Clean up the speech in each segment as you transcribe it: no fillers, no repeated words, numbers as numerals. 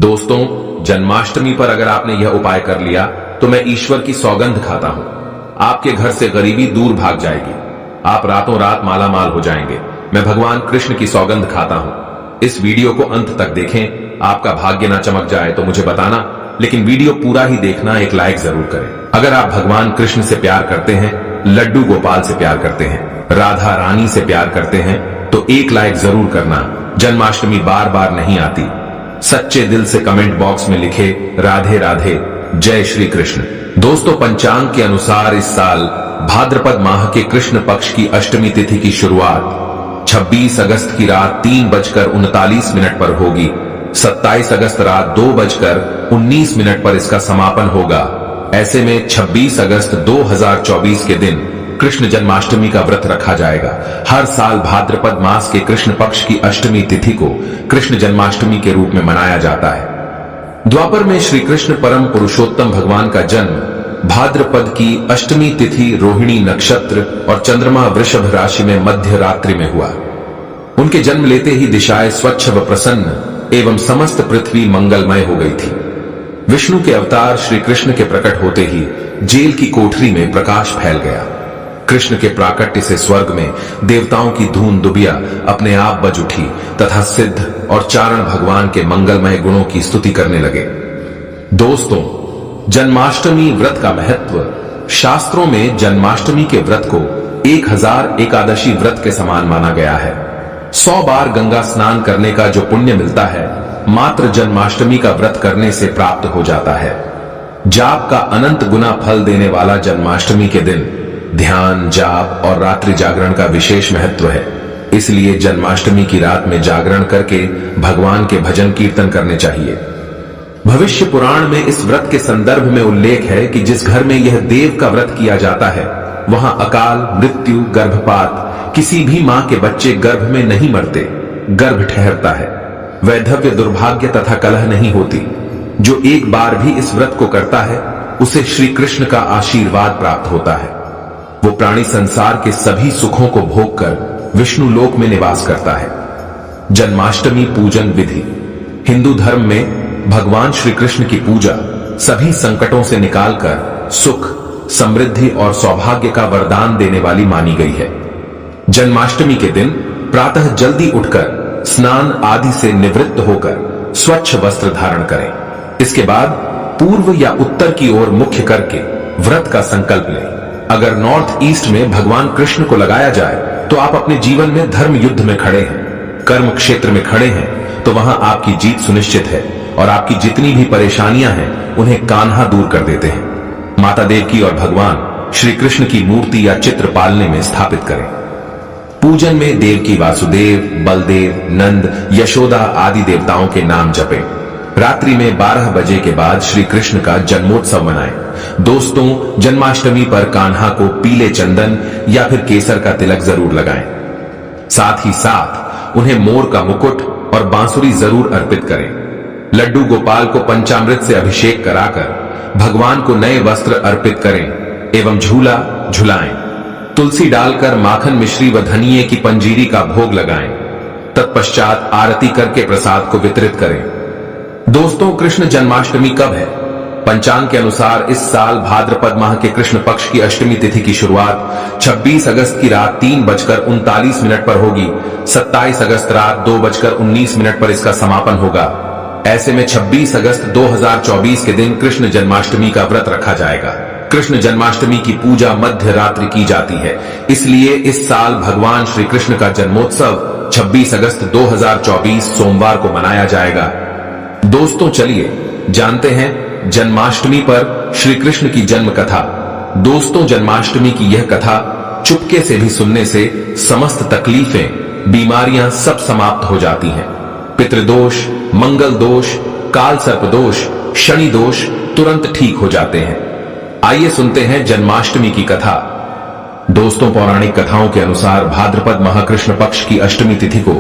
दोस्तों, जन्माष्टमी पर अगर आपने यह उपाय कर लिया तो मैं ईश्वर की सौगंध खाता हूं, आपके घर से गरीबी दूर भाग जाएगी, आप रातों रात माला माल हो जाएंगे। मैं भगवान कृष्ण की सौगंध खाता हूं। इस वीडियो को अंत तक देखें। आपका भाग्य ना चमक जाए तो मुझे बताना, लेकिन वीडियो पूरा ही देखना, एक लाइक जरूर करें। अगर आप भगवान कृष्ण से प्यार करते हैं, लड्डू गोपाल से प्यार करते हैं, राधा रानी से प्यार करते हैं, तो एक लाइक जरूर करना। जन्माष्टमी बार बार नहीं आती। सच्चे दिल से कमेंट बॉक्स में लिखे राधे राधे, जय श्री कृष्ण। दोस्तों, पंचांग के अनुसार इस साल भाद्रपद माह के कृष्ण पक्ष की अष्टमी तिथि की शुरुआत 26 अगस्त की रात 3:39 पर होगी। 27 अगस्त रात 2:19 पर इसका समापन होगा। ऐसे में 26 अगस्त 2024 के दिन कृष्ण जन्माष्टमी का व्रत रखा जाएगा। हर साल भाद्रपद मास के कृष्ण पक्ष की अष्टमी तिथि को कृष्ण जन्माष्टमी के रूप में मनाया जाता है। द्वापर में श्री कृष्ण परम पुरुषोत्तम भगवान का जन्म भाद्रपद की अष्टमी तिथि रोहिणी नक्षत्र और चंद्रमा वृषभ राशि में मध्य रात्रि में हुआ। उनके जन्म लेते ही दिशाएं स्वच्छ व प्रसन्न एवं समस्त पृथ्वी मंगलमय हो गई थी। विष्णु के अवतार श्री कृष्ण के प्रकट होते ही जेल की कोठरी में प्रकाश फैल गया। कृष्ण के प्राकट्य से स्वर्ग में देवताओं की धूम दुबिया अपने आप बज उठी तथा सिद्ध और चारण भगवान के मंगलमय गुणों की स्तुति करने लगे। दोस्तों, जन्माष्टमी व्रत का महत्व। शास्त्रों में जन्माष्टमी के व्रत को 1000 एकादशी व्रत के समान माना गया है। 100 बार गंगा स्नान करने का जो पुण्य मिलता है, मात्र जन्माष्टमी का व्रत करने से प्राप्त हो जाता है। जाप का अनंत गुना फल देने वाला जन्माष्टमी के दिन ध्यान, जाप और रात्रि जागरण का विशेष महत्व है। इसलिए जन्माष्टमी की रात में जागरण करके भगवान के भजन कीर्तन करने चाहिए। भविष्य पुराण में इस व्रत के संदर्भ में उल्लेख है कि जिस घर में यह देव का व्रत किया जाता है, वहां अकाल मृत्यु, गर्भपात, किसी भी मां के बच्चे गर्भ में नहीं मरते, गर्भ ठहरता है। वैधव्य, दुर्भाग्य तथा कलह नहीं होती। जो एक बार भी इस व्रत को करता है, उसे श्री कृष्ण का आशीर्वाद प्राप्त होता है। वो प्राणी संसार के सभी सुखों को भोगकर विष्णु लोक में निवास करता है। जन्माष्टमी पूजन विधि। हिंदू धर्म में भगवान श्री कृष्ण की पूजा सभी संकटों से निकालकर सुख, समृद्धि और सौभाग्य का वरदान देने वाली मानी गई है। जन्माष्टमी के दिन प्रातः जल्दी उठकर स्नान आदि से निवृत्त होकर स्वच्छ वस्त्र धारण करें। इसके बाद पूर्व या उत्तर की ओर मुख्य करके व्रत का संकल्प लें। अगर नॉर्थ ईस्ट में भगवान कृष्ण को लगाया जाए तो आप अपने जीवन में धर्म युद्ध में खड़े हैं, कर्म क्षेत्र में खड़े हैं, तो वहां आपकी जीत सुनिश्चित है और आपकी जितनी भी परेशानियां हैं उन्हें कान्हा दूर कर देते हैं। माता देवकी और भगवान श्री कृष्ण की मूर्ति या चित्र पालने में स्थापित करें। पूजन में देवकी वासुदेव, बलदेव, नंद, यशोदा आदि देवताओं के नाम जपें। रात्रि में 12 बजे के बाद श्री कृष्ण का जन्मोत्सव मनाएं। दोस्तों, जन्माष्टमी पर कान्हा को पीले चंदन या फिर केसर का तिलक जरूर लगाएं। साथ ही साथ उन्हें मोर का मुकुट और बांसुरी जरूर अर्पित करें। लड्डू गोपाल को पंचामृत से अभिषेक कराकर भगवान को नए वस्त्र अर्पित करें एवं झूला झुलाएं। तुलसी डालकर माखन, मिश्री व धनिये की पंजीरी का भोग लगाएं। तत्पश्चात आरती करके प्रसाद को वितरित करें। दोस्तों, कृष्ण जन्माष्टमी कब है? पंचांग के अनुसार इस साल भाद्रपद माह के कृष्ण पक्ष की अष्टमी तिथि की शुरुआत 26 अगस्त की रात 3:39 पर होगी। 27 अगस्त रात 2:19 पर इसका समापन होगा। ऐसे में 26 अगस्त 2024 के दिन कृष्ण जन्माष्टमी का व्रत रखा जाएगा। कृष्ण जन्माष्टमी की पूजा मध्य रात्रि की जाती है, इसलिए इस साल भगवान श्री कृष्ण का जन्मोत्सव 26 अगस्त 2024 सोमवार को मनाया जाएगा। दोस्तों, चलिए जानते हैं जन्माष्टमी पर श्री कृष्ण की जन्म कथा। दोस्तों, जन्माष्टमी की यह कथा चुपके से भी सुनने से समस्त तकलीफें, बीमारियां सब समाप्त हो जाती हैं। पितृदोष, मंगल दोष, काल सर्प दोष, शनि दोष तुरंत ठीक हो जाते हैं। आइए सुनते हैं जन्माष्टमी की कथा। दोस्तों, पौराणिक कथाओं के अनुसार भाद्रपद माह कृष्ण पक्ष की अष्टमी तिथि को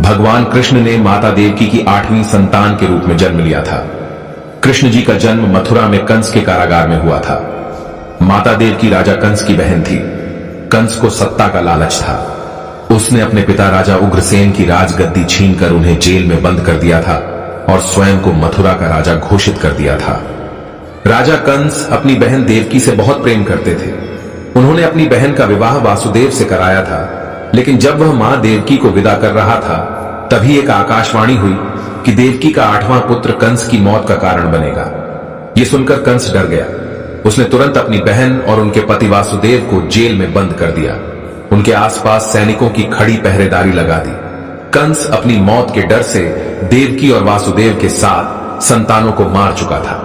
भगवान कृष्ण ने माता देवकी की 8वीं संतान के रूप में जन्म लिया था। कृष्ण जी का जन्म मथुरा में कंस के कारागार में हुआ था। माता देवकी राजा कंस की बहन थी। कंस को सत्ता का लालच था। उसने अपने पिता राजा उग्रसेन की राजगद्दी छीनकर उन्हें जेल में बंद कर दिया था। और स्वयं को मथुरा का राजा घोषित कर दिया था। राजा कंस अपनी बहन देवकी से बहुत प्रेम करते थे। उन्होंने अपनी बहन का विवाह वासुदेव से कराया था, लेकिन जब वह मां देवकी को विदा कर रहा था तभी एक आकाशवाणी हुई कि देवकी का 8वां पुत्र कंस की मौत का कारण बनेगा। यह सुनकर कंस डर गया। उसने तुरंत अपनी बहन और उनके पति वासुदेव को जेल में बंद कर दिया। उनके आसपास सैनिकों की खड़ी पहरेदारी लगा दी। कंस अपनी मौत के डर से देवकी और वासुदेव के साथ संतानों को मार चुका था।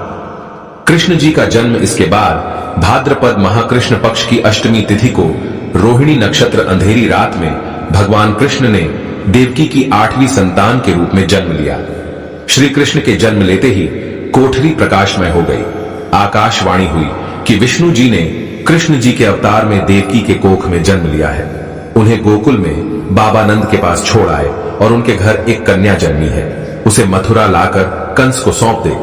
कृष्ण जी का जन्म इसके बाद भाद्रपद महाकृष्ण पक्ष की अष्टमी तिथि को रोहिणी नक्षत्र अंधेरी रात में भगवान कृष्ण ने देवकी की 8वीं संतान के रूप में जन्म लिया। श्री कृष्ण के जन्म लेते ही कोठरी प्रकाशमय हो गई। आकाशवाणी हुई कि विष्णु जी ने कृष्ण जी के अवतार में देवकी के कोख में जन्म लिया है। उन्हें गोकुल में बाबा नंद के पास छोड़ आए और उनके घर एक कन्या जन्मी है। उसे मथुरा लाकर कंस को सौंप दे।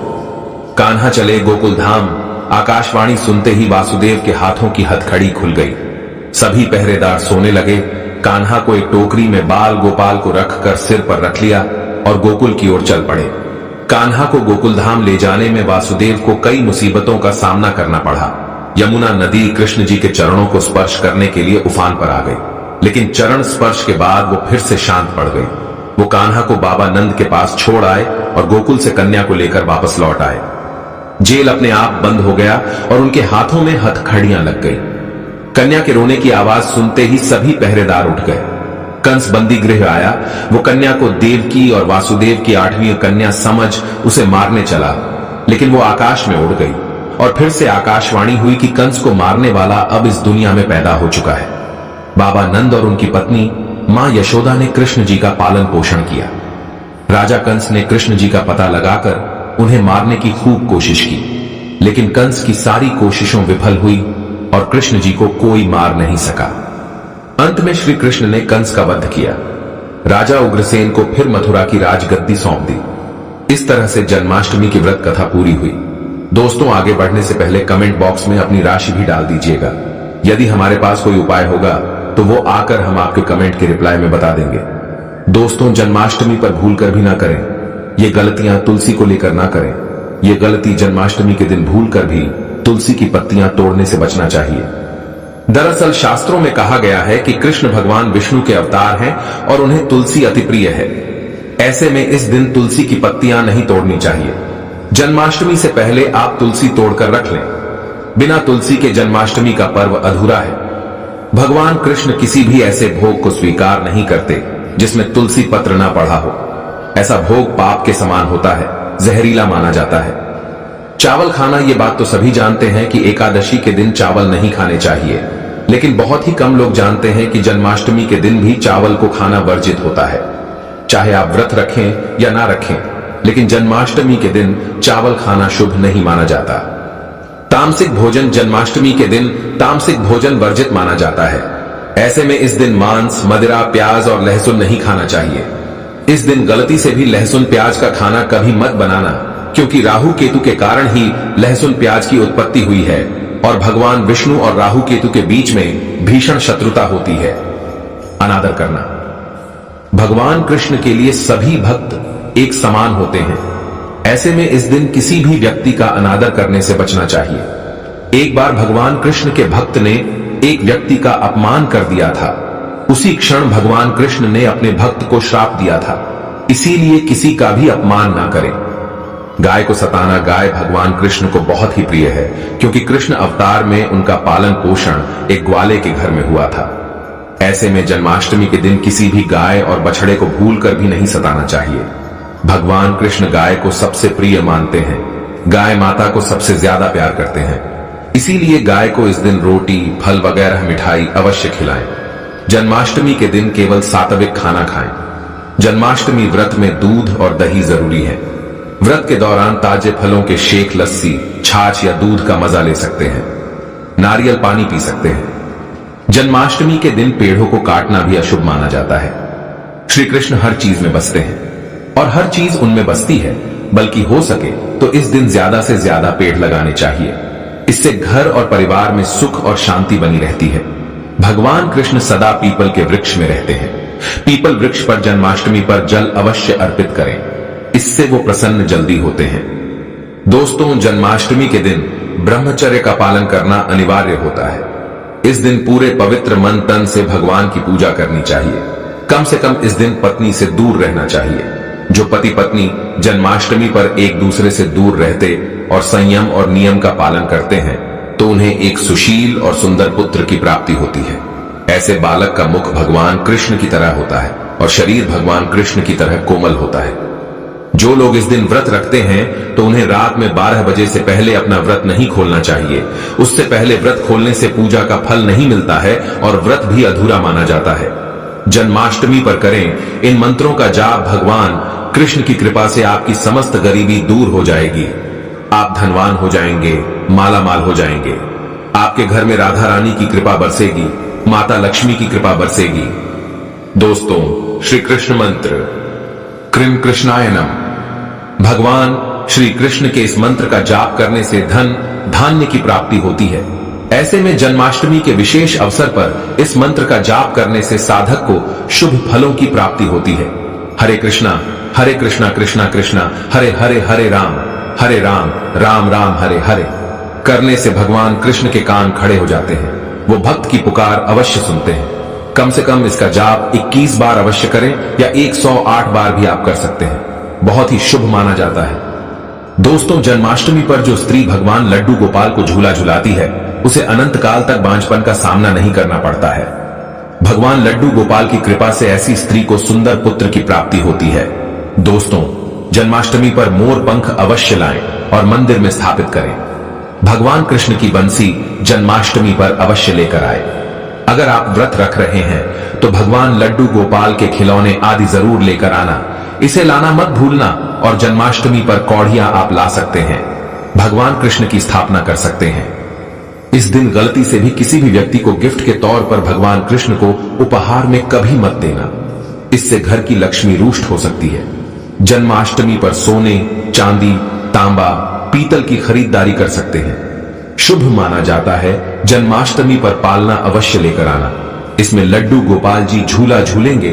कान्हा चले गोकुल धाम। आकाशवाणी सुनते ही वासुदेव के हाथों की हथकड़ी खुल गई। सभी पहरेदार सोने लगे। कान्हा को एक टोकरी में बाल गोपाल को रखकर सिर पर रख लिया और गोकुल की ओर चल पड़े। कान्हा को गोकुल धाम ले जाने में वासुदेव को कई मुसीबतों का सामना करना पड़ा। यमुना नदी कृष्ण जी के चरणों को स्पर्श करने के लिए उफान पर आ गई, लेकिन चरण स्पर्श के बाद वो फिर से शांत पड़ गई। वो कान्हा को बाबा नंद के पास छोड़ आए और गोकुल से कन्या को लेकर वापस लौट आए। जेल अपने आप बंद हो गया और उनके हाथों में हथकड़ियां लग गई। कन्या के रोने की आवाज सुनते ही सभी पहरेदार उठ गए। कंस बंदी गृह आया। वो कन्या को देवकी और वासुदेव की 8वीं कन्या समझ उसे मारने चला, लेकिन वो आकाश में उड़ गई और फिर से आकाशवाणी हुई कि कंस को मारने वाला अब इस दुनिया में पैदा हो चुका है। बाबा नंद और उनकी पत्नी मां यशोदा ने कृष्ण जी का पालन पोषण किया। राजा कंस ने कृष्ण जी का पता लगाकर उन्हें मारने की खूब कोशिश की, लेकिन कंस की सारी कोशिशों विफल हुई और कृष्ण जी को कोई मार नहीं सका। अंत में श्री कृष्ण ने कंस का वध किया। राजा उग्रसेन को फिर मथुरा की राजगद्दी सौंप दी। इस तरह से जन्माष्टमी की व्रत कथा पूरी हुई। दोस्तों, आगे बढ़ने से पहले कमेंट बॉक्स में अपनी राशि भी डाल दीजिएगा। यदि हमारे पास कोई उपाय होगा तो वो आकर हम आपके कमेंट के रिप्लाई में बता देंगे। दोस्तों, जन्माष्टमी पर भूलकर भी ना करें। ये गलतियां तुलसी को लेकर ना करें। ये गलती जन्माष्टमी के दिन भूलकर भी तुलसी की पत्तियां तोड़ने से बचना चाहिए। दरअसल शास्त्रों में कहा गया है कि कृष्ण भगवान विष्णु के अवतार हैं और उन्हें तुलसी अति प्रिय है। ऐसे में इस दिन तुलसी की पत्तियां नहीं तोड़नी चाहिए। जन्माष्टमी से पहले आप तुलसी तोड़कर रख लें। बिना तुलसी के जन्माष्टमी का पर्व अधूरा है। भगवान कृष्ण किसी भी ऐसे भोग को स्वीकार नहीं करते जिसमें तुलसी पत्र ना पड़ा हो। ऐसा भोग पाप के समान होता है, जहरीला माना जाता है। चावल खाना, ये बात तो सभी जानते हैं कि एकादशी के दिन चावल नहीं खाने चाहिए, लेकिन बहुत ही कम लोग जानते हैं कि जन्माष्टमी के दिन भी चावल को खाना वर्जित होता है। चाहे आप व्रत रखें या ना रखें, लेकिन जन्माष्टमी के दिन चावल खाना शुभ नहीं माना जाता। तामसिक भोजन, जन्माष्टमी के दिन तामसिक भोजन वर्जित माना जाता है। ऐसे में इस दिन मांस, मदिरा, प्याज और लहसुन नहीं खाना चाहिए। इस दिन गलती से भी लहसुन प्याज का खाना कभी मत बनाना, क्योंकि राहु केतु के कारण ही लहसुन प्याज की उत्पत्ति हुई है और भगवान विष्णु और राहु केतु के बीच में भीषण शत्रुता होती है। अनादर करना, भगवान कृष्ण के लिए सभी भक्त एक समान होते हैं। ऐसे में इस दिन किसी भी व्यक्ति का अनादर करने से बचना चाहिए। एक बार भगवान कृष्ण के भक्त ने एक व्यक्ति का अपमान कर दिया था। उसी क्षण भगवान कृष्ण ने अपने भक्त को श्राप दिया था, इसीलिए किसी का भी अपमान ना करें। गाय को सताना, गाय भगवान कृष्ण को बहुत ही प्रिय है, क्योंकि कृष्ण अवतार में उनका पालन पोषण एक ग्वाले के घर में हुआ था। ऐसे में जन्माष्टमी के दिन किसी भी गाय और बछड़े को भूलकर भी नहीं सताना चाहिए। भगवान कृष्ण गाय को सबसे प्रिय मानते हैं। गाय माता को सबसे ज्यादा प्यार करते हैं, इसीलिए गाय को इस दिन रोटी, फल वगैरह मिठाई अवश्य खिलाएं। जन्माष्टमी के दिन केवल सात्विक खाना खाएं। जन्माष्टमी व्रत में दूध और दही जरूरी है। व्रत के दौरान ताजे फलों के शेक, लस्सी, छाछ या दूध का मजा ले सकते हैं। नारियल पानी पी सकते हैं। जन्माष्टमी के दिन पेड़ों को काटना भी अशुभ माना जाता है। श्री कृष्ण हर चीज में बसते हैं और हर चीज उनमें बसती है, बल्कि हो सके तो इस दिन ज्यादा से ज्यादा पेड़ लगाने चाहिए। इससे घर और परिवार में सुख और शांति बनी रहती है। भगवान कृष्ण सदा पीपल के वृक्ष में रहते हैं। पीपल वृक्ष पर जन्माष्टमी पर जल अवश्य अर्पित करें। इससे वो प्रसन्न जल्दी होते हैं। दोस्तों, जन्माष्टमी के दिन ब्रह्मचर्य का पालन करना अनिवार्य होता है। इस दिन पूरे पवित्र मन तन से भगवान की पूजा करनी चाहिए। कम से कम इस दिन पत्नी से दूर रहना चाहिए। जो पति पत्नी जन्माष्टमी पर एक दूसरे से दूर रहते और संयम और नियम का पालन करते हैं तो उन्हें एक सुशील और सुंदर पुत्र की प्राप्ति होती है। ऐसे बालक का मुख भगवान कृष्ण की तरह होता है और शरीर भगवान कृष्ण की तरह कोमल होता है। जो लोग इस दिन व्रत रखते हैं तो उन्हें रात में 12 बजे से पहले अपना व्रत नहीं खोलना चाहिए। उससे पहले व्रत खोलने से पूजा का फल नहीं मिलता है और व्रत भी अधूरा माना जाता है। जन्माष्टमी पर करें इन मंत्रों का जाप। भगवान कृष्ण की कृपा से आपकी समस्त गरीबी दूर हो जाएगी। आप धनवान हो जाएंगे, माला माल हो जाएंगे। आपके घर में राधा रानी की कृपा बरसेगी, माता लक्ष्मी की कृपा बरसेगी। दोस्तों, श्री कृष्ण मंत्र कृम कृष्णाय नमः। भगवान श्री कृष्ण के इस मंत्र का जाप करने से धन धान्य की प्राप्ति होती है। ऐसे में जन्माष्टमी के विशेष अवसर पर इस मंत्र का जाप करने से साधक को शुभ फलों की प्राप्ति होती है। हरे कृष्णा कृष्णा कृष्णा हरे हरे, हरे राम राम राम हरे हरे करने से भगवान कृष्ण के कान खड़े हो जाते हैं। वो भक्त की पुकार अवश्य सुनते हैं। कम से कम इसका जाप 21 बार अवश्य करें या 108 बार भी आप कर सकते हैं। बहुत ही शुभ माना जाता है। दोस्तों, जन्माष्टमी पर जो स्त्री भगवान लड्डू गोपाल को झूला झुलाती है उसे अनंत काल तक बांझपन का सामना नहीं करना पड़ता है। भगवान लड्डू गोपाल की कृपा से ऐसी स्त्री को सुंदर पुत्र की प्राप्ति होती है। दोस्तों, जन्माष्टमी पर मोर पंख अवश्य लाएं और मंदिर में स्थापित करें। भगवान कृष्ण की बंसी जन्माष्टमी पर अवश्य लेकर आए। अगर आप व्रत रख रहे हैं तो भगवान लड्डू गोपाल के खिलौने आदि जरूर लेकर आना। इसे लाना मत भूलना। और जन्माष्टमी पर कौड़ियां आप ला सकते हैं। भगवान कृष्ण की स्थापना कर सकते हैं। इस दिन गलती से भी किसी भी व्यक्ति को गिफ्ट के तौर पर भगवान कृष्ण को उपहार में कभी मत देना। इससे घर की लक्ष्मी रुष्ट हो सकती है। जन्माष्टमी पर सोने, चांदी, तांबा, पीतल की खरीदारी कर सकते हैं। शुभ माना जाता है। जन्माष्टमी पर पालना अवश्य लेकर आना। इसमें लड्डू गोपाल जी झूला झूलेंगे।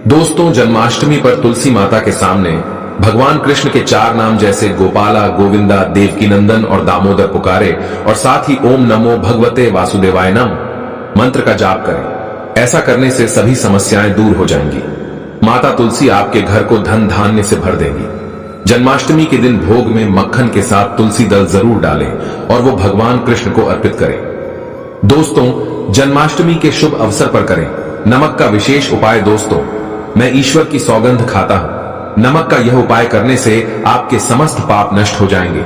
दोस्तों, जन्माष्टमी पर तुलसी माता के सामने भगवान कृष्ण के 4 नाम जैसे गोपाला, गोविंदा, देवकी नंदन और दामोदर पुकारे और साथ ही ओम नमो भगवते वासुदेवाय नम मंत्र का जाप करें। ऐसा करने से सभी समस्याएं दूर हो जाएंगी। माता तुलसी आपके घर को धन धान्य से भर देंगी। जन्माष्टमी के दिन भोग में मक्खन के साथ तुलसी दल जरूर डालें और वो भगवान कृष्ण को अर्पित करें। दोस्तों, जन्माष्टमी के शुभ अवसर पर करें नमक का विशेष उपाय। दोस्तों, मैं ईश्वर की सौगंध खाता हूं। नमक का यह उपाय करने से आपके समस्त पाप नष्ट हो जाएंगे,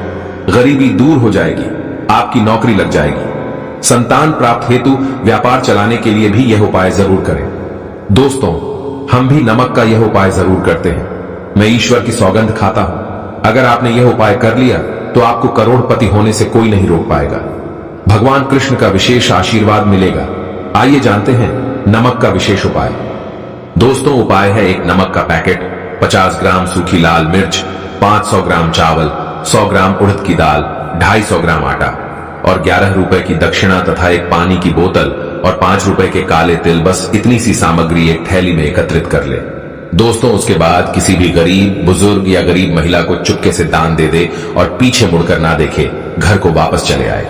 गरीबी दूर हो जाएगी, आपकी नौकरी लग जाएगी। संतान प्राप्त हेतु व्यापार चलाने के लिए भी यह उपाय जरूर करें। दोस्तों, हम भी नमक का यह उपाय जरूर करते हैं। मैं ईश्वर की सौगंध खाता हूं। अगर आपने यह उपाय कर लिया तो आपको करोड़पति होने से कोई नहीं रोक पाएगा। भगवान कृष्ण का विशेष आशीर्वाद मिलेगा। आइए जानते हैं नमक का विशेष उपाय। दोस्तों, उपाय है एक नमक का पैकेट, 50 ग्राम सूखी लाल मिर्च, 500 ग्राम चावल, 100 ग्राम उड़द की दाल, 250 ग्राम आटा और 11 रुपए की दक्षिणा तथा एक पानी की बोतल और 5 रुपए के काले तिल। बस इतनी सी सामग्री एक थैली में एकत्रित कर ले। दोस्तों, उसके बाद किसी भी गरीब बुजुर्ग या गरीब महिला को चुपके से दान दे दे और पीछे मुड़कर ना देखे, घर को वापस चले आए।